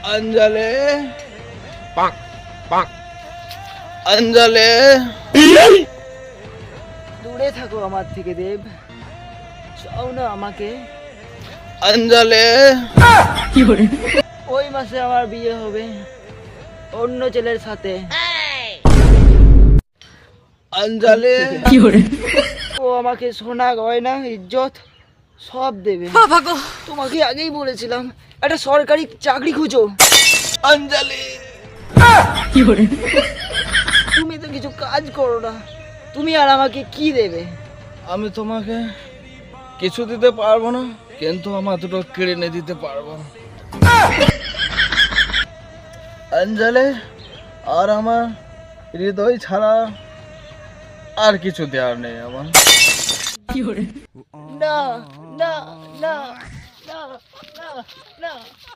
अंजलि पाक पाक अंजलि দূরে থাকো আমার থেকে দেব, চাও না আমাকে। अंजलि ওই মাসে আমার বিয়ে হবে অন্য ছেলের সাথে। अंजलि ও আমাকে সোনা গয়না ইজ্জত সব দেবে। তোমাকে আগেই বলেছিলাম একটা সরকারি চাকরি খুঁজো। अंजलि তুমি তো কিছু কাজ করো না, তুমি আর আমাকে কি দেবে? আমি তোমাকে কিছু দিতে পারবো না, কিন্তু আমার দুটো কিডনি দিতে পারবো। अंजलि আর আমার হৃদয় ছাড়া আর কিছু দেওয়ার নেই আমার। না না না না না না